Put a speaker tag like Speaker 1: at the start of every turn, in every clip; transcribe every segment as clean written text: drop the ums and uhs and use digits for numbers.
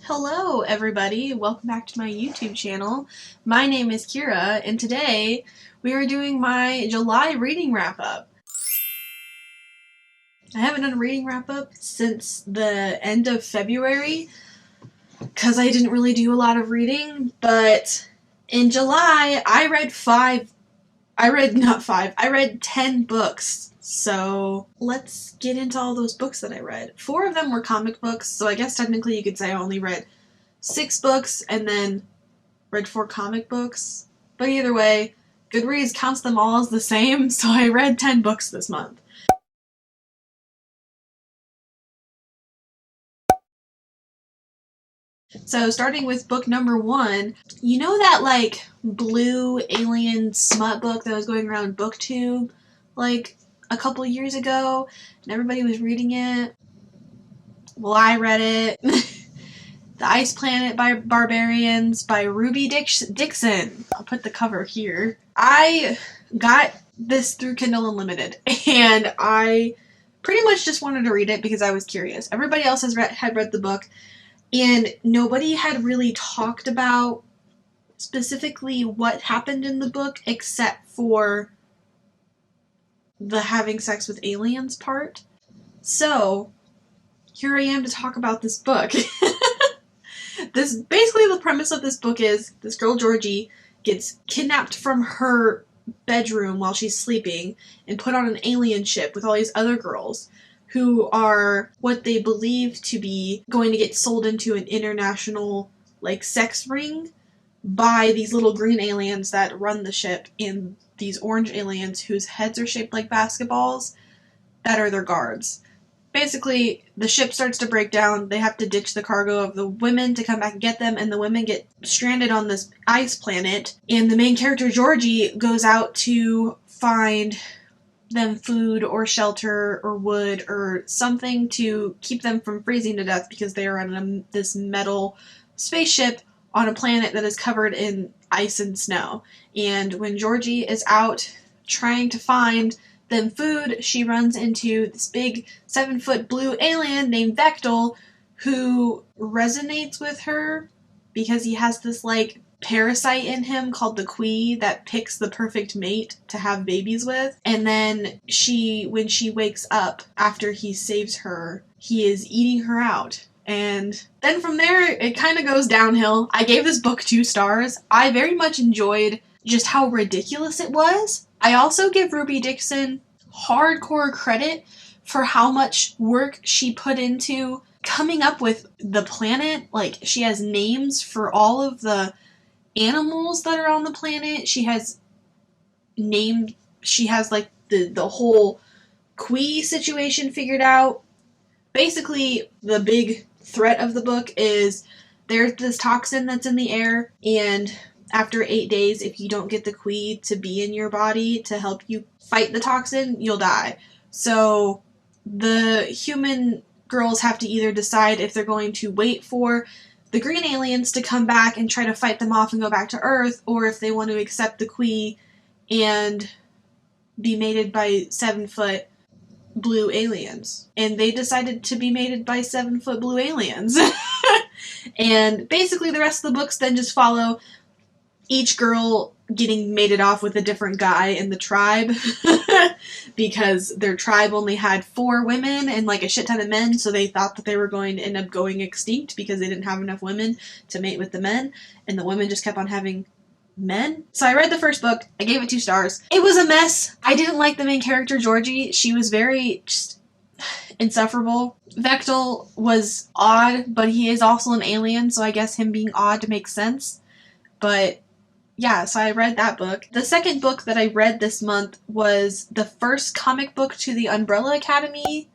Speaker 1: Hello everybody, welcome back to my YouTube channel. My name is Kira and today we are doing my July reading wrap up. I haven't done a reading wrap up since the end of February because I didn't really do a lot of reading, but in July I read 10 books. So let's get into all those books that I read. 4 of them were comic books, so I guess technically you could say I only read 6 books and then read 4 comic books. But either way, Goodreads counts them all as the same, so I read 10 books this month. So starting with book number 1, you know that like blue alien smut book that was going around Booktube like a couple years ago and everybody was reading it? Well, I read it. The Ice Planet by Barbarians by Ruby Dixon. I'll put the cover here. I got this through Kindle Unlimited and I pretty much just wanted to read it because I was curious. Everybody else had read the book and nobody had really talked about specifically what happened in the book except for the having sex with aliens part. So here I am to talk about this book. Basically the premise of this book is this girl Georgie gets kidnapped from her bedroom while she's sleeping and put on an alien ship with all these other girls who are what they believe to be going to get sold into an international like sex ring by these little green aliens that run the ship and these orange aliens whose heads are shaped like basketballs that are their guards. Basically, the ship starts to break down. They have to ditch the cargo of the women to come back and get them, and the women get stranded on this ice planet. And the main character, Georgie, goes out to find them food or shelter or wood or something to keep them from freezing to death because they are on this metal spaceship on a planet that is covered in ice and snow. And when Georgie is out trying to find them food, she runs into this big 7-foot blue alien named Vectel who resonates with her because he has this like parasite in him called the Quee that picks the perfect mate to have babies with. And then when she wakes up after he saves her, he is eating her out. And then from there, it kind of goes downhill. I gave this book 2 stars. I very much enjoyed just how ridiculous it was. I also give Ruby Dixon hardcore credit for how much work she put into coming up with the planet. Like, she has names for all of the animals that are on the planet. She has like the whole Quee situation figured out. Basically, the big threat of the book is there's this toxin that's in the air, and after 8 days, if you don't get the Quee to be in your body to help you fight the toxin, you'll die. So the human girls have to either decide if they're going to wait for the green aliens to come back and try to fight them off and go back to Earth, or if they want to accept the Quee and be mated by 7-foot blue aliens. And they decided to be mated by 7-foot blue aliens. And basically the rest of the books then just follow each girl getting mated off with a different guy in the tribe because their tribe only had 4 women and like a shit ton of men, so they thought that they were going to end up going extinct because they didn't have enough women to mate with the men, and the women just kept on having men. So I read the first book. I gave it 2 stars. It was a mess. I didn't like the main character, Georgie. She was very just insufferable. Vectel was odd, but he is also an alien, so I guess him being odd makes sense. But yeah, so I read that book. The second book that I read this month was the first comic book to the Umbrella Academy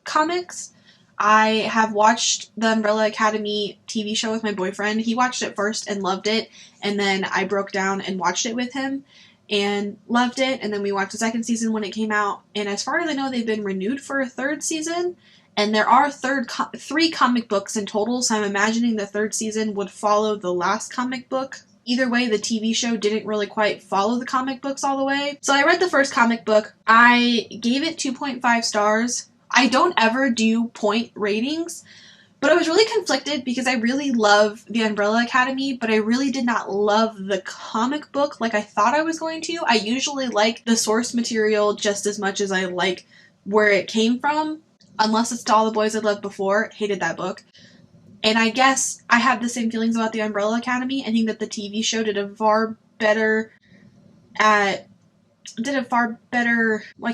Speaker 1: comics. I have watched the Umbrella Academy TV show with my boyfriend. He watched it first and loved it, and then I broke down and watched it with him and loved it, and then we watched the second season when it came out, and as far as I know, they've been renewed for a 3rd season, and there are 3 comic books in total, so I'm imagining the 3rd season would follow the last comic book. Either way, the TV show didn't really quite follow the comic books all the way. So I read the first comic book. I gave it 2.5 stars. I don't ever do point ratings, But I was really conflicted because I really love The Umbrella Academy, but I really did not love the comic book like I thought I was going to. I usually like the source material just as much as I like where it came from, unless it's To All the Boys I Loved Before. Hated that book. And I guess I have the same feelings about The Umbrella Academy. I think that the TV show did a far better why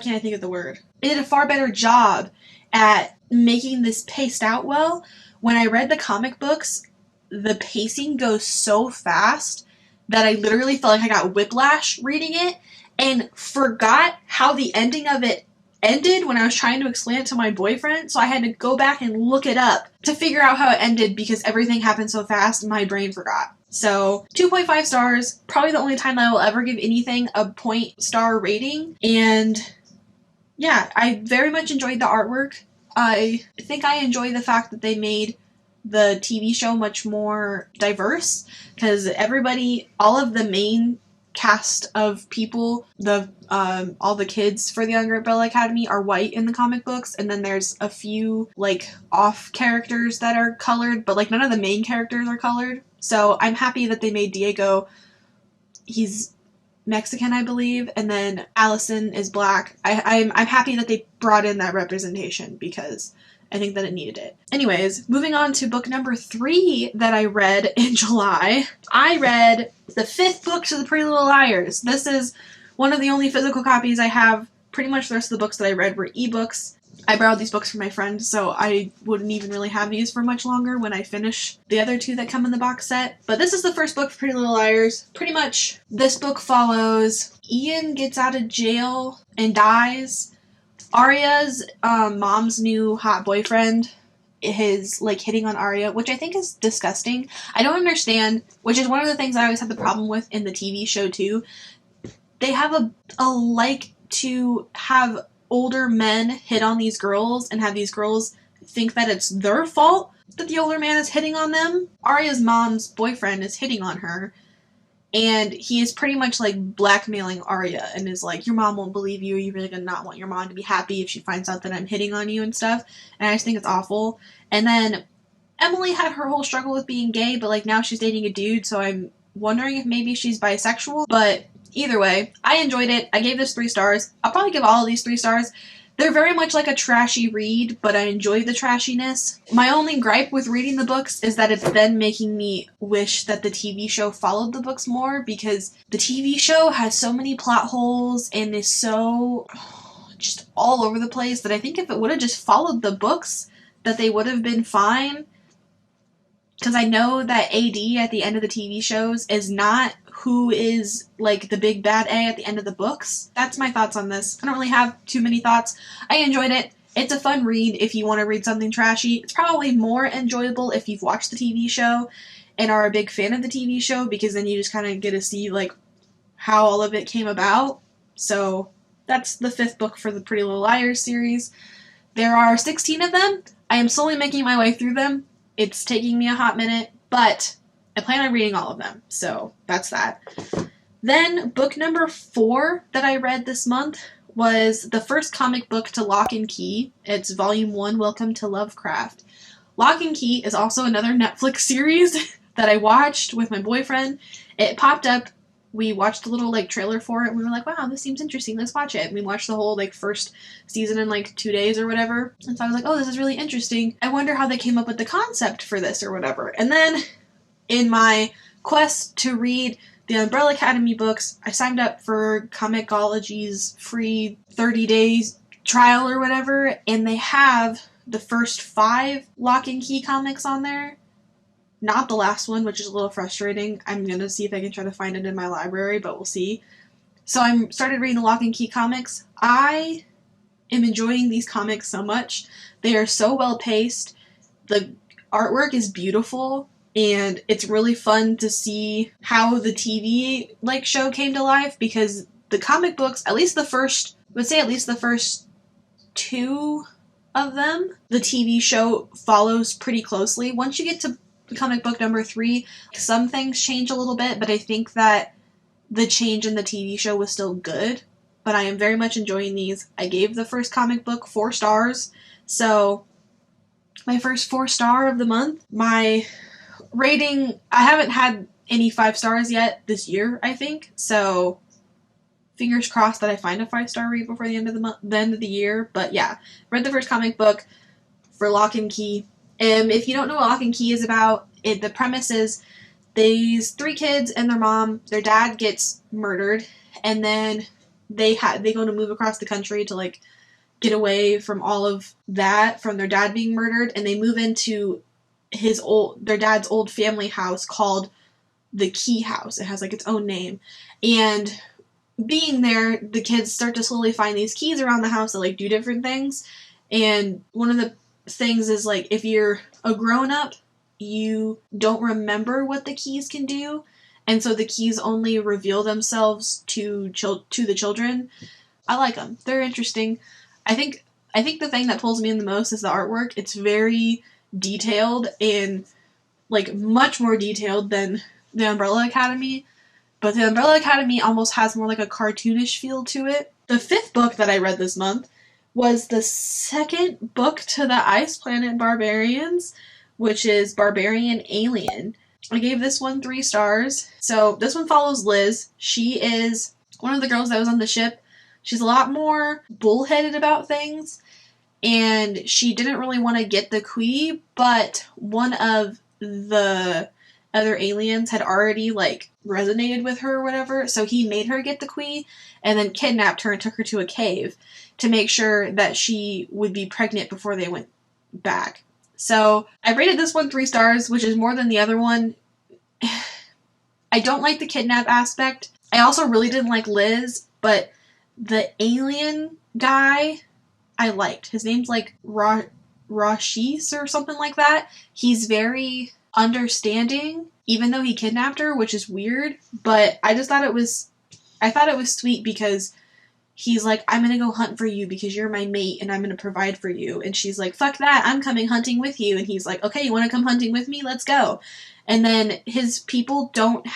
Speaker 1: can't I think of the word? It did a far better job at making this paced out well. When I read the comic books, the pacing goes so fast that I literally felt like I got whiplash reading it and forgot how the ending of it ended when I was trying to explain it to my boyfriend. So I had to go back and look it up to figure out how it ended because everything happened so fast my brain forgot. So 2.5 stars, probably the only time that I will ever give anything a 0.star rating. And yeah, I very much enjoyed the artwork. I think I enjoy the fact that they made the TV show much more diverse because all of the main cast of people, all the kids for the Umbrella Academy are white in the comic books, and then there's a few like off characters that are colored, but like none of the main characters are colored. So I'm happy that they made Diego, he's Mexican, I believe, and then Allison is black. I'm happy that they brought in that representation because I think that it needed it. Anyways, moving on to book number 3 that I read in July. I read the 5th book to the Pretty Little Liars. This is one of the only physical copies I have. Pretty much the rest of the books that I read were ebooks. I borrowed these books from my friend, so I wouldn't even really have these for much longer when I finish the other 2 that come in the box set. But this is the first book for Pretty Little Liars. Pretty much, this book follows Ian gets out of jail and dies. Arya's mom's new hot boyfriend is like hitting on Arya, which I think is disgusting. I don't understand, which is one of the things I always had the problem with in the TV show too. They have a like to have older men hit on these girls and have these girls think that it's their fault that the older man is hitting on them. Arya's mom's boyfriend is hitting on her, and he is pretty much like blackmailing Arya and is like, your mom won't believe you. You're really gonna not want your mom to be happy if she finds out that I'm hitting on you and stuff. And I just think it's awful. And then Emily had her whole struggle with being gay, but like now she's dating a dude, so I'm wondering if maybe she's bisexual. But either way, I enjoyed it. I gave this 3 stars. I'll probably give all of these 3 stars. They're very much like a trashy read, but I enjoy the trashiness. My only gripe with reading the books is that it's then making me wish that the TV show followed the books more, because the TV show has so many plot holes and is so just all over the place that I think if it would have just followed the books, that they would have been fine. Because I know that AD at the end of the TV shows is not who is like the big bad A at the end of the books. That's my thoughts on this. I don't really have too many thoughts. I enjoyed it. It's a fun read if you want to read something trashy. It's probably more enjoyable if you've watched the TV show and are a big fan of the TV show, because then you just kind of get to see like how all of it came about. So that's the 5th book for the Pretty Little Liars series. There are 16 of them. I am slowly making my way through them. It's taking me a hot minute, but I plan on reading all of them, so that's that. Then book number 4 that I read this month was the first comic book to Lock and Key. It's Volume 1, Welcome to Lovecraft. Lock and Key is also another Netflix series that I watched with my boyfriend. It popped up. We watched a little like trailer for it, and we were like, wow, this seems interesting, let's watch it. And we watched the whole like first season in like 2 days or whatever. And so I was like, oh, this is really interesting. I wonder how they came up with the concept for this or whatever. And then in my quest to read the Umbrella Academy books, I signed up for Comixology's free 30 days trial or whatever, and they have the first 5 Lock and Key comics on there. Not the last one, which is a little frustrating. I'm going to see if I can try to find it in my library, but we'll see. So I started reading the Lock and Key comics. I am enjoying these comics so much. They are so well paced. The artwork is beautiful, and it's really fun to see how the TV like show came to life, because the comic books, at least the first 2 of them, the TV show follows pretty closely. Once you get to comic book number 3, some things change a little bit, but I think that the change in the TV show was still good. But I am very much enjoying these. I gave the first comic book 4 stars, so my first 4-star of the month. My rating, I haven't had any 5 stars yet this year, I think. So fingers crossed that I find a 5-star read before the end of the end of the year. But yeah, read the first comic book for Lock and Key. If you don't know what Lock and Key is about, the premise is these 3 kids and their mom, their dad gets murdered, and then they go to move across the country to like get away from all of that, from their dad being murdered, and they move into their dad's old family house called the Key House. It has like its own name. And being there, the kids start to slowly find these keys around the house that like do different things. And one of the things is like, if you're a grown-up, you don't remember what the keys can do, and so the keys only reveal themselves to the children. I like them. They're interesting. I think the thing that pulls me in the most is the artwork. It's very detailed, and like much more detailed than the Umbrella Academy, but the Umbrella Academy almost has more like a cartoonish feel to it. The 5th book that I read this month was the 2nd book to the Ice Planet Barbarians, which is Barbarian Alien. I gave this one 3 stars. So this one follows Liz. She is one of the girls that was on the ship. She's a lot more bullheaded about things, and she didn't really want to get the Quee, but one of the other aliens had already like resonated with her or whatever, so he made her get the Quee and then kidnapped her and took her to a cave to make sure that she would be pregnant before they went back. So I rated this one 3 stars, which is more than the other one. I don't like the kidnap aspect. I also really didn't like Liz, but the alien guy I liked. His name's like Rashis or something like that. He's very understanding, even though he kidnapped her, which is weird, but I thought it was sweet because he's like, I'm gonna go hunt for you because you're my mate and I'm gonna provide for you. And she's like, fuck that, I'm coming hunting with you. And he's like, okay, you wanna come hunting with me? Let's go. And then his people don't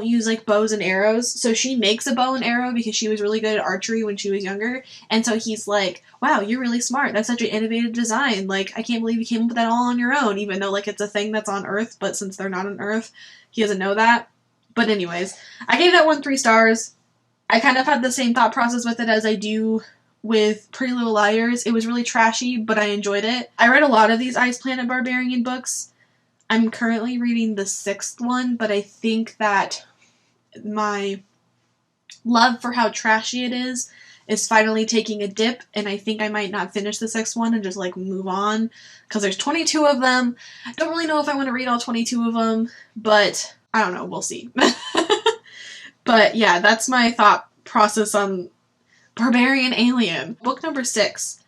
Speaker 1: use like bows and arrows. So she makes a bow and arrow because she was really good at archery when she was younger. And so he's like, wow, you're really smart. That's such an innovative design. Like, I can't believe you came up with that all on your own, even though like it's a thing that's on Earth, but since they're not on Earth, he doesn't know that. But anyways, I gave that one 3 stars. I kind of had the same thought process with it as I do with Pretty Little Liars. It was really trashy, but I enjoyed it. I read a lot of these Ice Planet Barbarian books. I'm currently reading the 6th one, but I think that my love for how trashy it is finally taking a dip, and I think I might not finish the 6th one and just like move on, because there's 22 of them. I don't really know if I want to read all 22 of them, but I don't know, we'll see. But yeah, that's my thought process on Barbarian Alien. Book number 6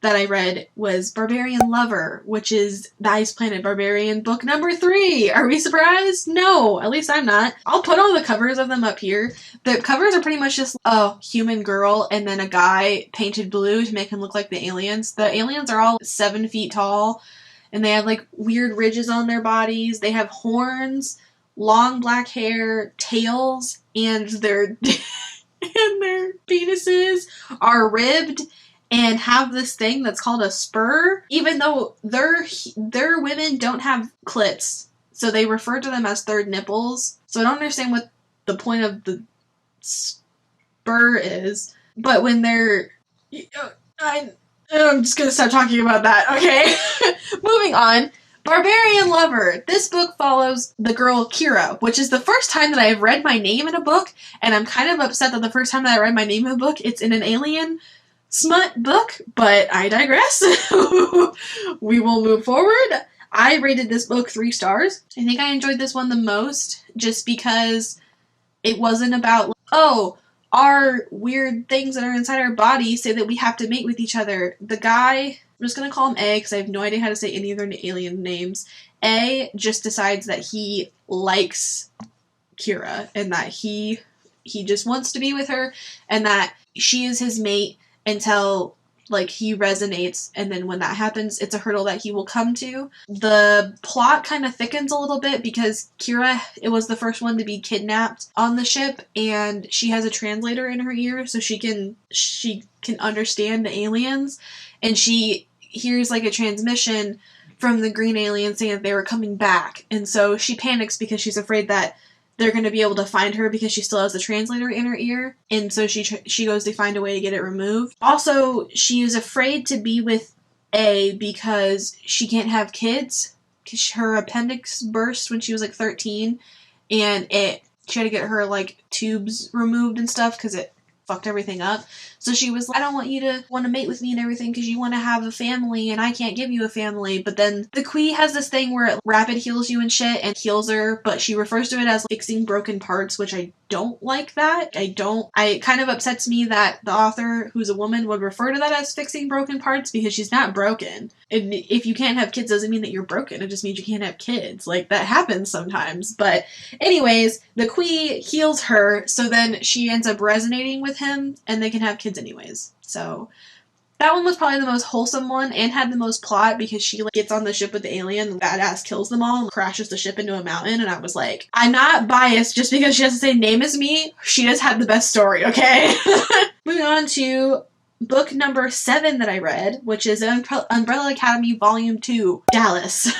Speaker 1: that I read was Barbarian Lover, which is the Ice Planet Barbarian book number 3. Are we surprised? No, at least I'm not. I'll put all the covers of them up here. The covers are pretty much just a human girl and then a guy painted blue to make him look like the aliens. The aliens are all 7 feet tall, and they have like weird ridges on their bodies. They have horns, long black hair, tails, and their penises are ribbed and have this thing that's called a spur, even though their women don't have clits, so they refer to them as third nipples. So I don't understand what the point of the spur is, but when they're... I'm just gonna stop talking about that, okay? Moving on. Barbarian Lover. This book follows the girl Kira, which is the first time that I have read my name in a book, and I'm kind of upset that the first time that I read my name in a book, it's in an alien smut book, but I digress. We will move forward. I rated this book 3 stars. I think I enjoyed this one the most just because it wasn't about, oh, our weird things that are inside our body say that we have to mate with each other. The guy, I'm just going to call him A because I have no idea how to say any of their alien names. A just decides that he likes Kira and that he just wants to be with her and that she is his mate until like he resonates, and then when that happens, it's a hurdle that he will come to. The plot kind of thickens a little bit because Kira, it was the first one to be kidnapped on the ship, and she has a translator in her ear so she can understand the aliens, and she hears like a transmission from the green alien saying that they were coming back. And so she panics because she's afraid that they're going to be able to find her because she still has the translator in her ear. And so she goes to find a way to get it removed. Also, she is afraid to be with A because she can't have kids. Because her appendix burst when she was like 13. And she had to get her like tubes removed and stuff because it fucked everything up. So she was like, I don't want you to want to mate with me and everything because you want to have a family and I can't give you a family. But then the Quee has this thing where it rapid heals you and shit and heals her, but she refers to it as fixing broken parts, which I don't like that. It kind of upsets me that the author, who's a woman, would refer to that as fixing broken parts because she's not broken. And if you can't have kids doesn't mean that you're broken. It just means you can't have kids. Like, that happens sometimes. But anyways, the Quee heals her, so then she ends up resonating with him and they can have kids anyways. So that one was probably the most wholesome one and had the most plot because she like gets on the ship with the alien and badass kills them all and crashes the ship into a mountain. And I was like, I'm not biased just because she has the same name as me. She just had the best story, okay? Moving on to book number 7 that I read, which is Umbrella Academy Volume 2, Dallas.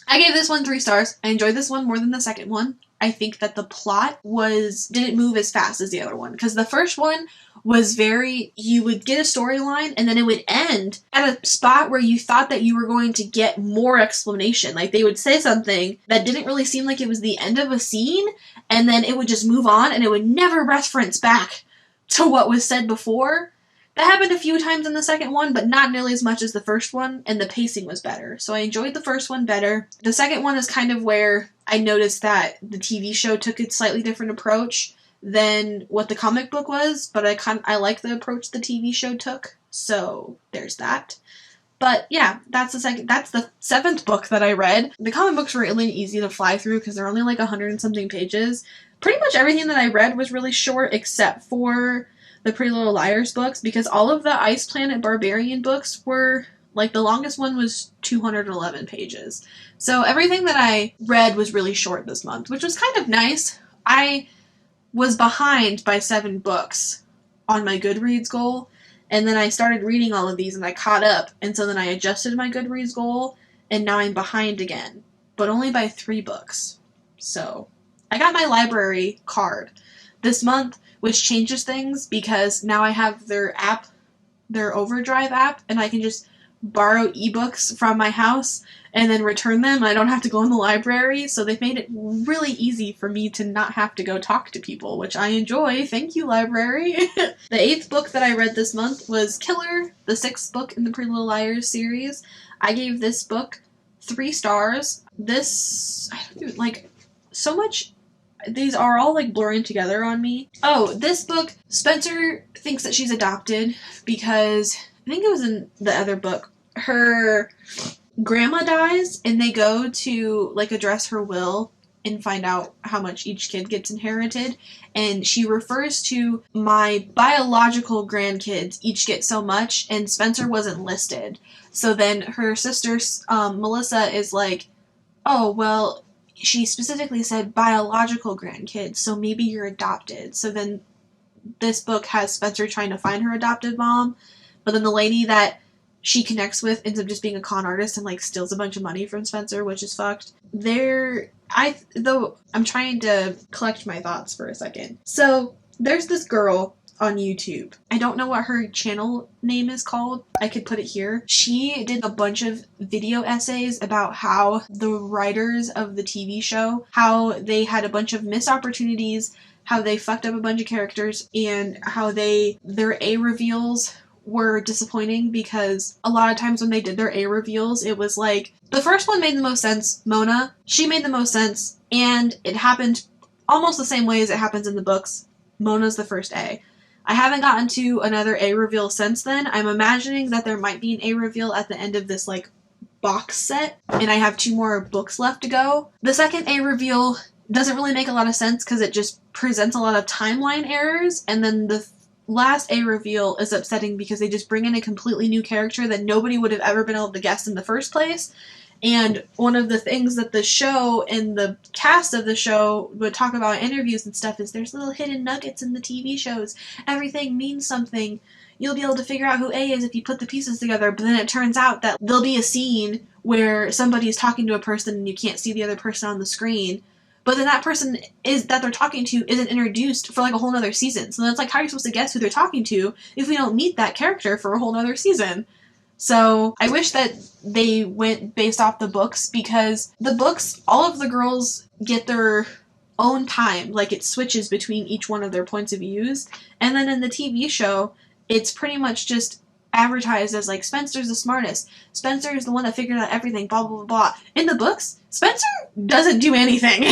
Speaker 1: I gave this one 3 stars. I enjoyed this one more than the second one. I think that the plot didn't move as fast as the other one. Because the first one was you would get a storyline and then it would end at a spot where you thought that you were going to get more explanation. Like, they would say something that didn't really seem like it was the end of a scene, and then it would just move on and it would never reference back to what was said before. That happened a few times in the second one, but not nearly as much as the first one, and the pacing was better. So I enjoyed the first one better. The second one is kind of where I noticed that the TV show took a slightly different approach than what the comic book was, but I like the approach the TV show took. So there's that. But yeah, that's the 7th book that I read. The comic books were really easy to fly through because they're only like 100 and something pages. Pretty much everything that I read was really short except for the Pretty Little Liars books, because all of the Ice Planet Barbarian books were, like, the longest one was 211 pages. So everything that I read was really short this month, which was kind of nice. I was behind by 7 books on my Goodreads goal, and then I started reading all of these and I caught up, and so then I adjusted my Goodreads goal, and now I'm behind again, but only by 3 books. So I got my library card this month, which changes things because now I have their app, their Overdrive app, and I can just borrow ebooks from my house and then return them. I don't have to go in the library, so they've made it really easy for me to not have to go talk to people, which I enjoy. Thank you, library. The 8th book that I read this month was Killer, the 6th book in the Pretty Little Liars series. I gave this book 3 stars. So much. These are all, like, blurring together on me. Oh, this book, Spencer thinks that she's adopted because, I think it was in the other book, her grandma dies and they go to, like, address her will and find out how much each kid gets inherited. And she refers to my biological grandkids each get so much, and Spencer wasn't listed. So then her sister, Melissa, is like, oh, well, she specifically said biological grandkids, so maybe you're adopted. So then this book has Spencer trying to find her adopted mom, but then the lady that she connects with ends up just being a con artist and, like, steals a bunch of money from Spencer, which is fucked. I'm trying to collect my thoughts for a second. So there's this girl on YouTube. I don't know what her channel name is called. I could put it here. She did a bunch of video essays about how the writers of the TV show, how they had a bunch of missed opportunities, how they fucked up a bunch of characters, and how their A reveals were disappointing because a lot of times when they did their A reveals, it was like, the first one made the most sense, Mona. She made the most sense, and it happened almost the same way as it happens in the books. Mona's the first A. I haven't gotten to another A reveal since then. I'm imagining that there might be an A reveal at the end of this, like, box set, and I have 2 more books left to go. The second A reveal doesn't really make a lot of sense because it just presents a lot of timeline errors, and then the last A reveal is upsetting because they just bring in a completely new character that nobody would have ever been able to guess in the first place. And one of the things that the show and the cast of the show would talk about in interviews and stuff is there's little hidden nuggets in the TV shows. Everything means something. you'll be able to figure out who A is if you put the pieces together, but then it turns out that there'll be a scene where somebody's talking to a person and you can't see the other person on the screen, but then that person that they're talking to isn't introduced for like a whole nother season. So then it's like, how are you supposed to guess who they're talking to if we don't meet that character for a whole nother season? So I wish that they went based off the books, because the books, all of the girls get their own time. Like, it switches between each one of their points of views. And then in the TV show, it's pretty much just advertised as like, Spencer's the smartest. Spencer is the one that figured out everything, blah, blah, blah, blah. In the books, Spencer doesn't do anything.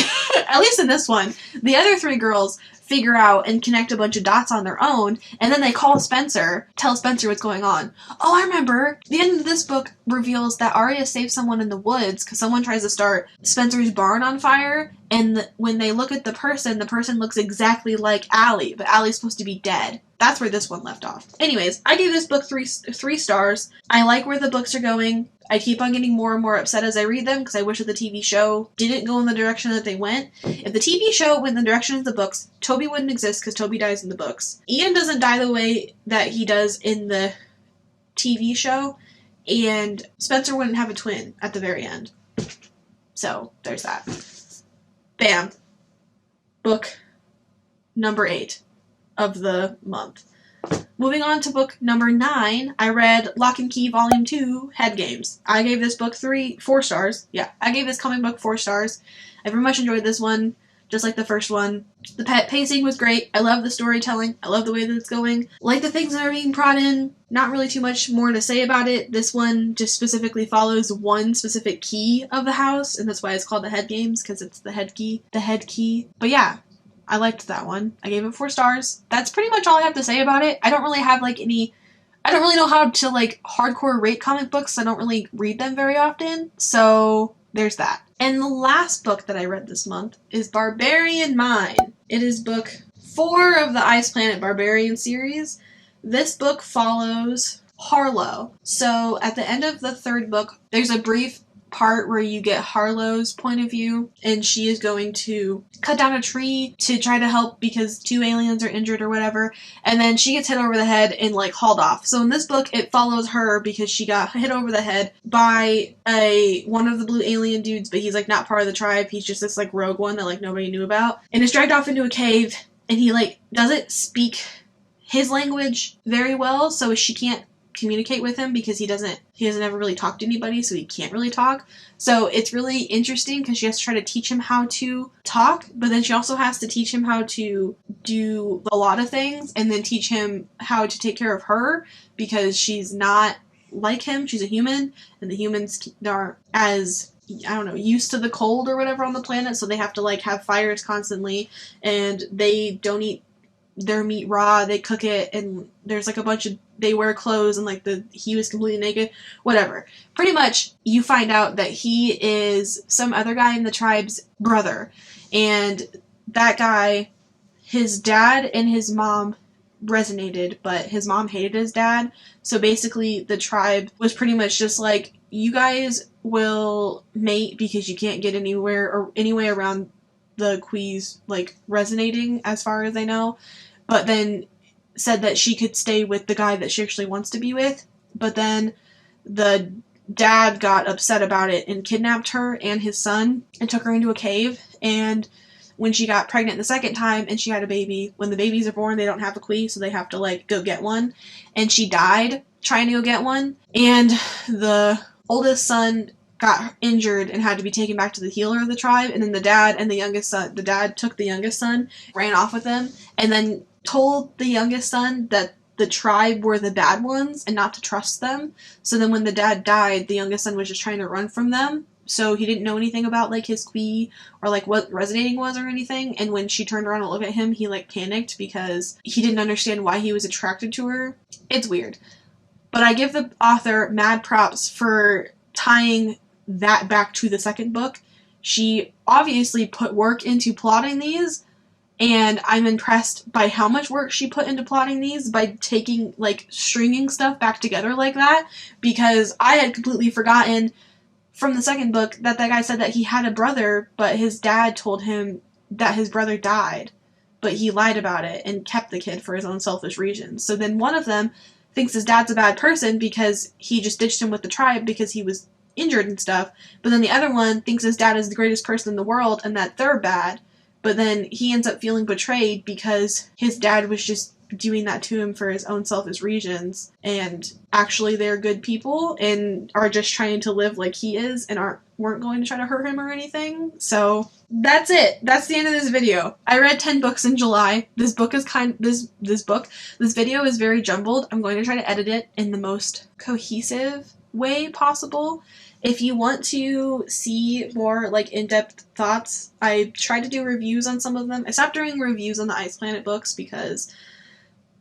Speaker 1: At least in this one. The other three girls figure out and connect a bunch of dots on their own, and then they call Spencer, tell Spencer what's going on. Oh, I remember. The end of this book reveals that Arya saved someone in the woods because someone tries to start Spencer's barn on fire, and when they look at the person looks exactly like Allie, but Allie's supposed to be dead. That's where this one left off. Anyways, I gave this book three stars. I like where the books are going. I keep on getting more and more upset as I read them because I wish that the TV show didn't go in the direction that they went. If the TV show went in the direction of the books, Toby wouldn't exist because Toby dies in the books. Ian doesn't die the way that he does in the TV show, and Spencer wouldn't have a twin at the very end. So, there's that. Bam. Book number 8 of the month. Moving on to book number 9, I read Lock and Key Volume 2, Head Games. I gave this book 4 stars. Yeah, I gave this comic book 4 stars. I very much enjoyed this one, just like the first one. The pacing was great. I love the storytelling. I love the way that it's going. Like the things that are being brought in. Not really too much more to say about it. This one just specifically follows one specific key of the house, and that's why it's called the Head Games, because it's the head key. The head key. But yeah. I liked that one. I gave it 4 stars. That's pretty much all I have to say about it. I don't really have, like, I don't really know how to, like, hardcore rate comic books. I don't really read them very often. So, there's that. And the last book that I read this month is Barbarian Mine. It is book 4 of the Ice Planet Barbarian series. This book follows Harlow. So, at the end of the 3rd book, there's a brief part where you get Harlow's point of view, and she is going to cut down a tree to try to help because 2 aliens are injured or whatever, and then she gets hit over the head and like hauled off. So in this book it follows her because she got hit over the head by one of the blue alien dudes, but he's like not part of the tribe. He's just this like rogue one that like nobody knew about, and is dragged off into a cave, and he like doesn't speak his language very well, so she can't communicate with him because he doesn't ever really talk to anybody, so he can't really talk. So it's really interesting because she has to try to teach him how to talk, but then she also has to teach him how to do a lot of things, and then teach him how to take care of her because she's not like him. She's a human, and the humans are as, I don't know, used to the cold or whatever on the planet, so they have to like have fires constantly, and they don't eat their meat raw, they cook it, and there's like a bunch of, they wear clothes, and like he was completely naked, whatever. Pretty much, you find out that he is some other guy in the tribe's brother, and that guy, his dad and his mom resonated, but his mom hated his dad, so basically the tribe was pretty much just like, you guys will mate because you can't get anywhere or any way around the Quees like resonating as far as I know, but then said that she could stay with the guy that she actually wants to be with, but then the dad got upset about it and kidnapped her and his son and took her into a cave, and when she got pregnant the second time and she had a baby, when the babies are born they don't have a Quee, so they have to like go get one, and she died trying to go get one, and the oldest son got injured and had to be taken back to the healer of the tribe, and then the dad and the youngest son, the dad took the youngest son, ran off with him, and then told the youngest son that the tribe were the bad ones and not to trust them. So then when the dad died, the youngest son was just trying to run from them, so he didn't know anything about like his Quee or like what resonating was or anything, and when she turned around to look at him, he like panicked because he didn't understand why he was attracted to her. It's weird. But I give the author mad props for tying that back to the second book. She obviously put work into plotting these, and I'm impressed by how much work she put into plotting these by taking, like, stringing stuff back together like that, because I had completely forgotten from the second book that guy said that he had a brother, but his dad told him that his brother died, but he lied about it and kept the kid for his own selfish reasons. So then one of them thinks his dad's a bad person because he just ditched him with the tribe because he was injured and stuff. But then the other one thinks his dad is the greatest person in the world and that they're bad. But then he ends up feeling betrayed because his dad was just doing that to him for his own selfish reasons. And actually they're good people and are just trying to live like he is and weren't going to try to hurt him or anything. So that's it. That's the end of this video. I read 10 books in July. This book is this video is very jumbled. I'm going to try to edit it in the most cohesive way possible. If you want to see more like in-depth thoughts, I tried to do reviews on some of them. I stopped doing reviews on the Ice Planet books because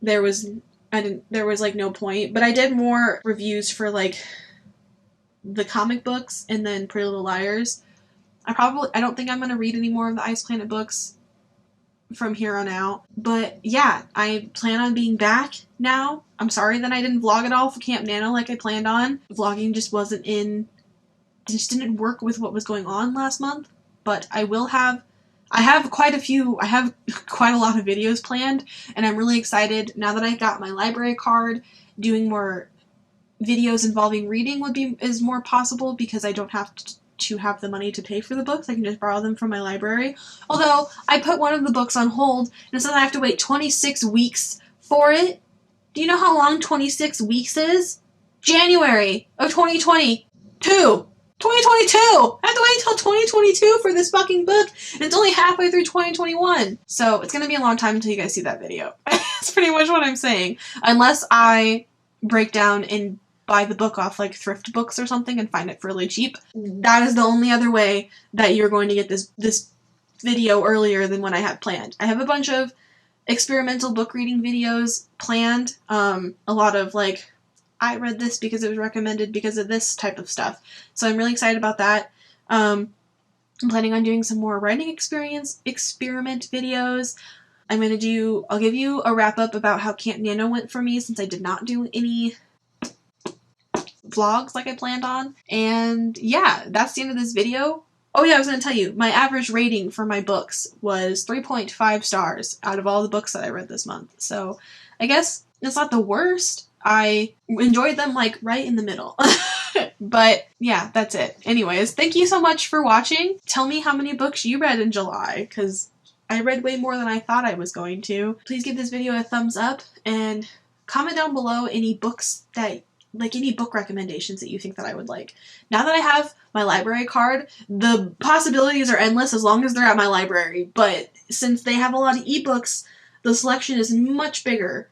Speaker 1: there was like no point, but I did more reviews for like the comic books and then Pretty Little Liars. I don't think I'm going to read any more of the Ice Planet books from here on out. But yeah, I plan on being back now. I'm sorry that I didn't vlog at all for Camp Nano like I planned on. Vlogging just didn't work with what was going on last month, but I have quite a lot of videos planned, and I'm really excited now that I got my library card. Doing more videos involving reading is more possible because I don't have to have the money to pay for the books. I can just borrow them from my library. Although I put one of the books on hold and it says I have to wait 26 weeks for it. Do you know how long 26 weeks is? January of 2022. 2022! I have to wait until 2022 for this fucking book, and it's only halfway through 2021. So it's gonna be a long time until you guys see that video. That's pretty much what I'm saying. Unless I break down and buy the book off like thrift books or something and find it really cheap. That is the only other way that you're going to get this video earlier than when I had planned. I have a bunch of experimental book reading videos planned. A lot of like, I read this because it was recommended because of this type of stuff. So I'm really excited about that. I'm planning on doing some more writing experiment videos. I'll give you a wrap up about how Camp Nano went for me since I did not do any vlogs like I planned on. And yeah, that's the end of this video. Oh yeah, I was going to tell you, my average rating for my books was 3.5 stars out of all the books that I read this month. So I guess it's not the worst. I enjoyed them like right in the middle. But yeah, that's it. Anyways, thank you so much for watching. Tell me how many books you read in July, because I read way more than I thought I was going to. Please give this video a thumbs up and comment down below any books any book recommendations that you think that I would like. Now that I have my library card, the possibilities are endless as long as they're at my library. But since they have a lot of ebooks, the selection is much bigger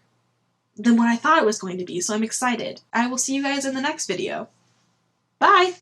Speaker 1: than what I thought it was going to be, so I'm excited. I will see you guys in the next video. Bye!